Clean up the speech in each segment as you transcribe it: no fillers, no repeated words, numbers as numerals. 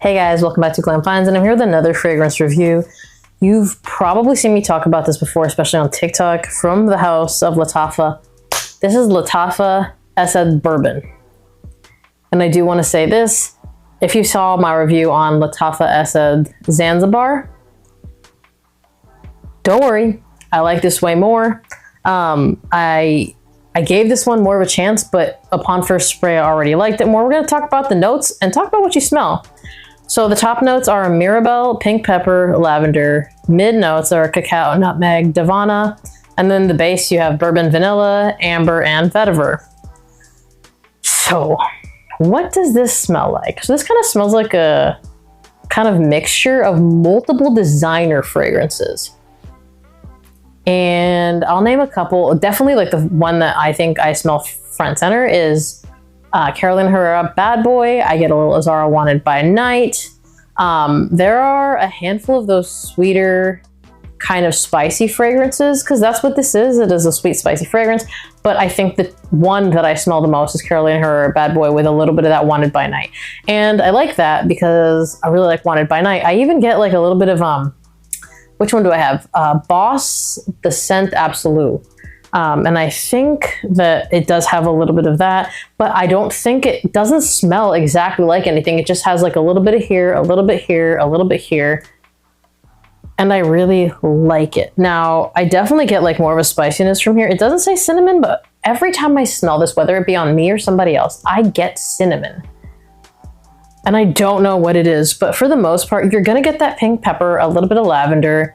Hey guys, welcome back to Glam Finds, and I'm here with another fragrance review. You've probably seen me talk about this before, especially on TikTok, from the house of Lattafa. This is Lattafa Asad Bourbon. And I do want to say this, if you saw my review on Lattafa Asad Zanzibar, don't worry, I like this way more. I gave this one more of a chance, but upon first spray, I already liked it more. We're going to talk about the notes and talk about what you smell. So the top notes are Mirabelle, pink pepper, lavender. Mid notes are cacao, nutmeg, davana. And then the base, you have bourbon, vanilla, amber, and vetiver. So what does this smell like? So this kind of smells like a kind of mixture of multiple designer fragrances. And I'll name a couple. Definitely like the one that I think I smell front center is Carolina Herrera Bad Boy. I get a little Zora Wanted by Night. There are a handful of those sweeter kind of spicy fragrances, because that's what this is. It is a sweet spicy fragrance. But I think the one that I smell the most is Carolina Herrera Bad Boy with a little bit of that Wanted by Night. And I like that because I really like Wanted by Night. I even get like a little bit of, which one do I have? Boss, the Scent Absolute. And I think that it does have a little bit of that, but I don't think it doesn't smell exactly like anything. It just has like a little bit of here, a little bit here, a little bit here. And I really like it. Now, I definitely get like more of a spiciness from here. It doesn't say cinnamon, but every time I smell this, whether it be on me or somebody else, I get cinnamon. And I don't know what it is, but for the most part, you're gonna get that pink pepper, a little bit of lavender.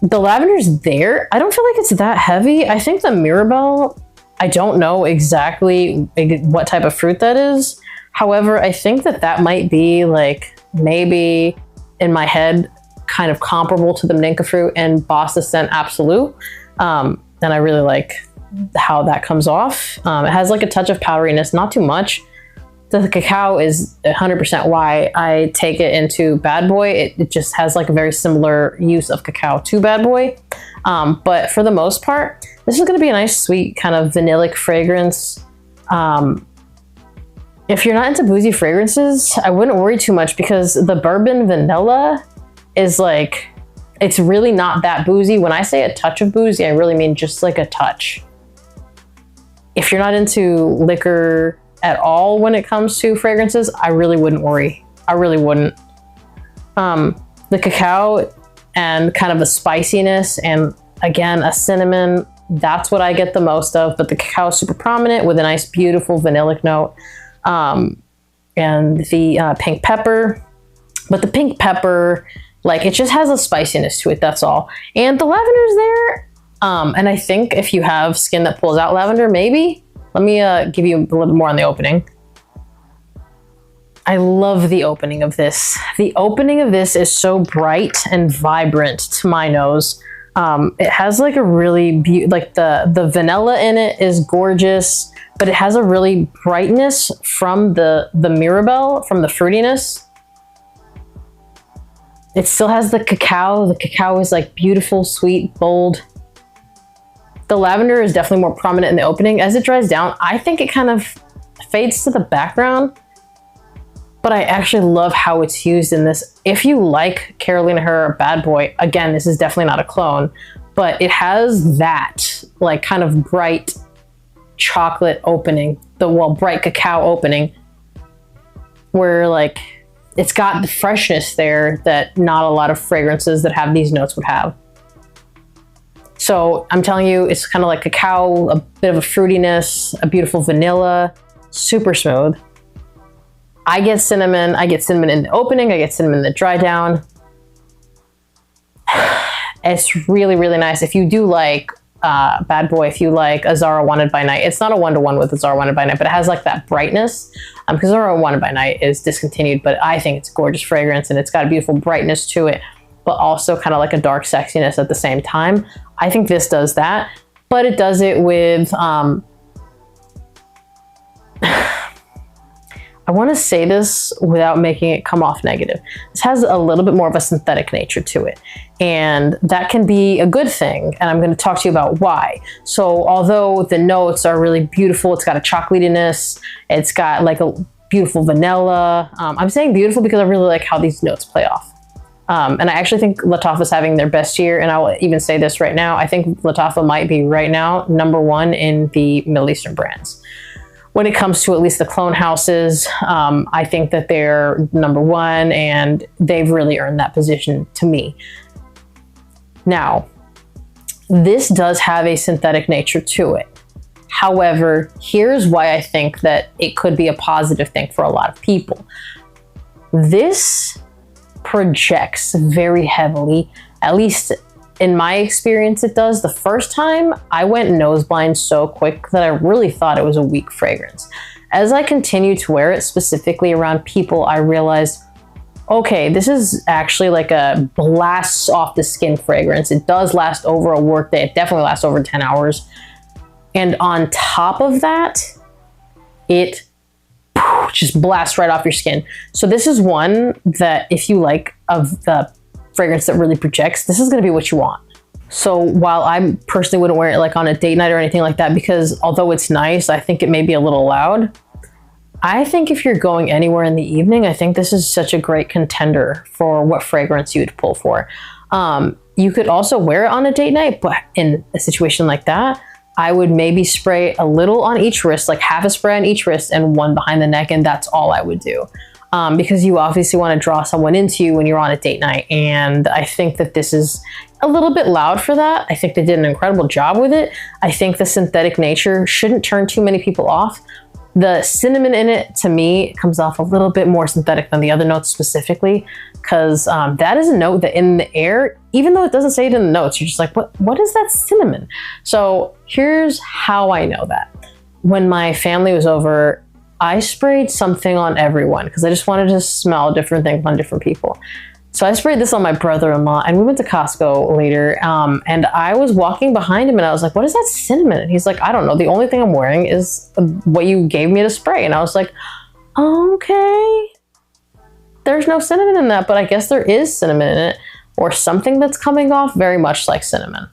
The lavender's there. I don't feel like it's that heavy. I think the Mirabelle, I don't know exactly what type of fruit that is. However, I think that that might be like maybe in my head kind of comparable to the Ninka fruit and Boss the Scent Absolute. And I really like how that comes off. It has like a touch of powderiness, not too much. The cacao is 100% why I take it into Bad Boy. It just has like a very similar use of cacao to Bad Boy. But for the most part, this is going to be a nice, sweet kind of vanillic fragrance. If you're not into boozy fragrances, I wouldn't worry too much because the bourbon vanilla is like, it's really not that boozy. When I say a touch of boozy, I really mean just like a touch. If you're not into liquor at all when it comes to fragrances, I really wouldn't worry. I really wouldn't. The cacao and kind of the spiciness and again a cinnamon, that's what I get the most of, but the cacao is super prominent with a nice beautiful vanillic note. And the pink pepper, but the pink pepper, like it just has a spiciness to it, that's all. And the lavender's there. And I think if you have skin that pulls out lavender, maybe. Let me give you a little more on the opening. I love the opening of this. The opening of this is so bright and vibrant to my nose. It has like a really like the vanilla in it is gorgeous, but it has a really brightness from the Mirabelle, from the fruitiness. It still has the cacao. The cacao is like beautiful, sweet, bold. The lavender is definitely more prominent in the opening. As it dries down, I think it kind of fades to the background, but I actually love how it's used in this. If you like Carolina Herrera Bad Boy, again, this is definitely not a clone, but it has that like kind of bright chocolate opening, bright cacao opening, where like it's got the freshness there that not a lot of fragrances that have these notes would have. So I'm telling you, it's kind of like cacao, a bit of a fruitiness, a beautiful vanilla, super smooth. I get cinnamon in the opening, I get cinnamon in the dry down. It's really, really nice. If you do like Bad Boy, if you like a Zora Wanted by Night, it's not a one-to-one with a Zora Wanted by Night, but it has like that brightness. Because Zora Wanted by Night is discontinued, but I think it's a gorgeous fragrance and it's got a beautiful brightness to it, but also kind of like a dark sexiness at the same time. I think this does that, but it does it with, I want to say this without making it come off negative. This has a little bit more of a synthetic nature to it, and that can be a good thing, and I'm going to talk to you about why. So although the notes are really beautiful, it's got a chocolatiness, it's got like a beautiful vanilla. I'm saying beautiful because I really like how these notes play off. And I actually think Lattafa's having their best year, and I will even say this right now. I think Lattafa might be right now #1 in the Middle Eastern brands. When it comes to at least the clone houses, I think that they're #1, and they've really earned that position to me. Now, this does have a synthetic nature to it. However, here's why I think that it could be a positive thing for a lot of people. This projects very heavily, at least in my experience it does. The first time I went nose blind so quick that I really thought it was a weak fragrance. As I continued to wear it, specifically around people, I realized, okay, this is actually like a blast off the skin fragrance. It does last over a work day. It definitely lasts over 10 hours. And on top of that, it just blasts right off your skin. So this is one that if you like of the fragrance that really projects, this is going to be what you want. So while I personally wouldn't wear it like on a date night or anything like that, because although it's nice, I think it may be a little loud. I think if you're going anywhere in the evening, I think this is such a great contender for what fragrance you would pull for. You could also wear it on a date night, but in a situation like that, I would maybe spray a little on each wrist, like half a spray on each wrist and one behind the neck, and that's all I would do. Because you obviously want to draw someone into you when you're on a date night, and I think that this is a little bit loud for that. I think they did an incredible job with it. I think the synthetic nature shouldn't turn too many people off. The cinnamon in it, to me, comes off a little bit more synthetic than the other notes specifically, because that is a note that in the air, even though it doesn't say it in the notes, you're just like, what is that cinnamon? So here's how I know that. When my family was over, I sprayed something on everyone because I just wanted to smell different things on different people. So I sprayed this on my brother-in-law, and we went to Costco later, and I was walking behind him, and I was like, what is that cinnamon? And he's like, I don't know. The only thing I'm wearing is what you gave me to spray. And I was like, okay, there's no cinnamon in that, but I guess there is cinnamon in it, or something that's coming off very much like cinnamon.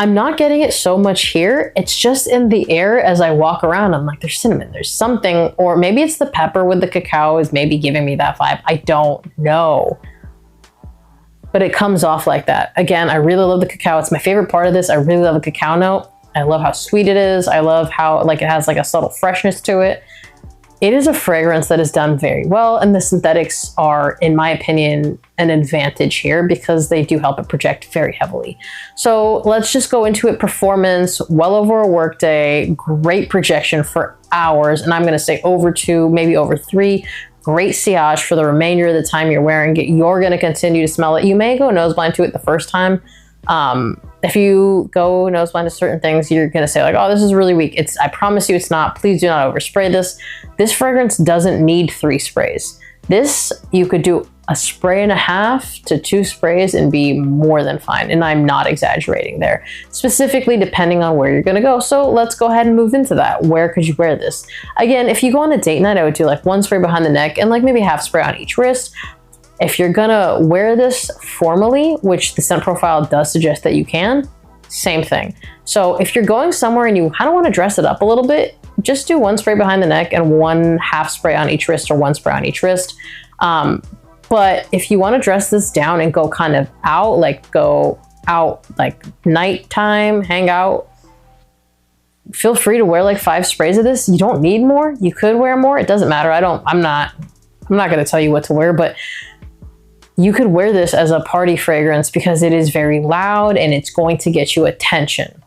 I'm not getting it so much here. It's just in the air as I walk around. I'm like, there's cinnamon, there's something, or maybe it's the pepper with the cacao is maybe giving me that vibe. I don't know. But it comes off like that. Again, I really love the cacao. It's my favorite part of this. I really love the cacao note. I love how sweet it is. I love how like it has like a subtle freshness to it. It is a fragrance that is done very well, and the synthetics are, in my opinion, an advantage here because they do help it project very heavily. So let's just go into it. Performance, well over a workday, great projection for hours, and I'm going to say over 2, maybe over 3. Great sillage for the remainder of the time you're wearing it. You're going to continue to smell it. You may go nose blind to it the first time. If you go nose blind to certain things, you're going to say like, oh, this is really weak. I promise you it's not. Please do not overspray this. This fragrance doesn't need 3 sprays. This, you could do a spray and a half to 2 sprays and be more than fine. And I'm not exaggerating there, specifically depending on where you're going to go. So let's go ahead and move into that. Where could you wear this? Again, if you go on a date night, I would do like 1 spray behind the neck and like maybe half spray on each wrist. If you're gonna wear this formally, which the scent profile does suggest that you can, same thing. So if you're going somewhere and you kind of want to dress it up a little bit, just do 1 spray behind the neck and 1 half spray on each wrist or 1 spray on each wrist. But if you want to dress this down and go kind of out, like go out like nighttime, hang out, feel free to wear like 5 sprays of this. You don't need more. You could wear more. It doesn't matter. I'm not going to tell you what to wear, but you could wear this as a party fragrance because it is very loud and it's going to get you attention.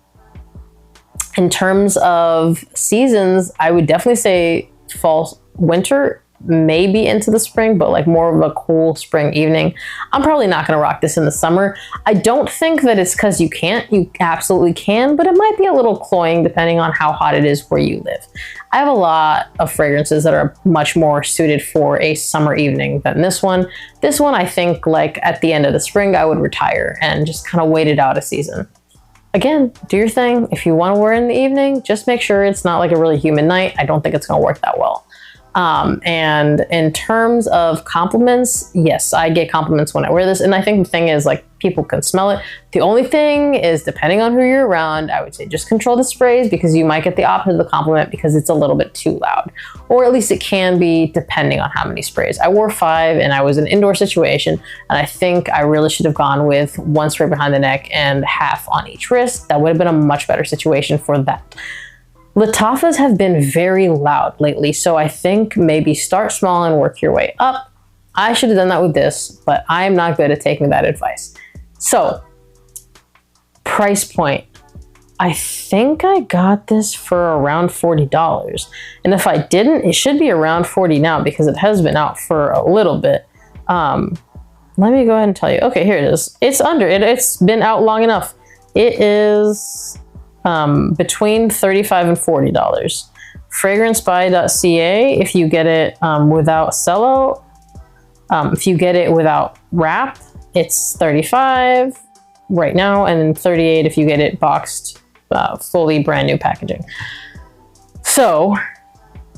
In terms of seasons, I would definitely say fall, winter, maybe into the spring, but like more of a cool spring evening. I'm probably not going to rock this in the summer. I don't think that it's because you can't. You absolutely can, but it might be a little cloying depending on how hot it is where you live. I have a lot of fragrances that are much more suited for a summer evening than this one. This one, I think like at the end of the spring, I would retire and just kind of wait it out a season. Again, do your thing. If you want to wear it in the evening, just make sure it's not like a really humid night. I don't think it's going to work that well. And in terms of compliments, yes, I get compliments when I wear this. And I think the thing is like people can smell it. The only thing is, depending on who you're around, I would say just control the sprays, because you might get the opposite of the compliment because it's a little bit too loud. Or at least it can be, depending on how many sprays. I wore 5 and I was in an indoor situation, and I think I really should have gone with 1 spray behind the neck and half on each wrist. That would have been a much better situation for that. Lattafas have been very loud lately, so I think maybe start small and work your way up. I should have done that with this, but I'm not good at taking that advice. So, price point. I think I got this for around $40. And if I didn't, it should be around $40 now because it has been out for a little bit. Let me go ahead and tell you. Okay, here it is. It's under it. It's been out long enough. It is between $35 and $40. Fragrancebuy.ca if you get it without cello. If you get it without wrap, it's $35 right now, and then $38 if you get it boxed, fully brand new packaging. So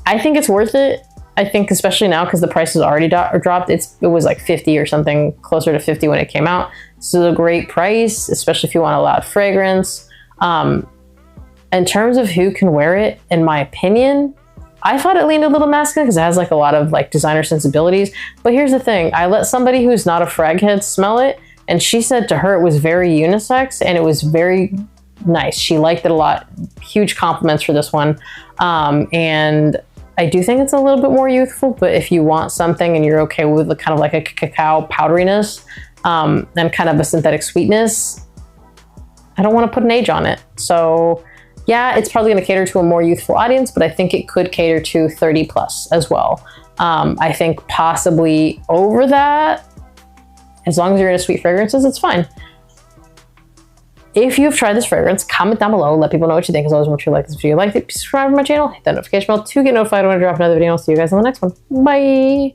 I think it's worth it. I think especially now because the price has already dropped. It was like 50 or something, closer to 50 when it came out. This is a great price, especially if you want a loud fragrance. In terms of who can wear it, in my opinion, I thought it leaned a little masculine because it has like a lot of like designer sensibilities. But here's the thing. I let somebody who's not a frag head smell it, and she said to her it was very unisex and it was very nice. She liked it a lot. Huge compliments for this one. And I do think it's a little bit more youthful, but if you want something and you're okay with the kind of like a cacao powderiness and kind of a synthetic sweetness, I don't want to put an age on it. So yeah, it's probably going to cater to a more youthful audience, but I think it could cater to 30 plus as well. I think possibly over that, as long as you're into sweet fragrances, it's fine. If you've tried this fragrance, comment down below. Let people know what you think. As always, make sure you like this video, subscribe to my channel, hit that notification bell to get notified when I drop another video. I'll see you guys on the next one. Bye.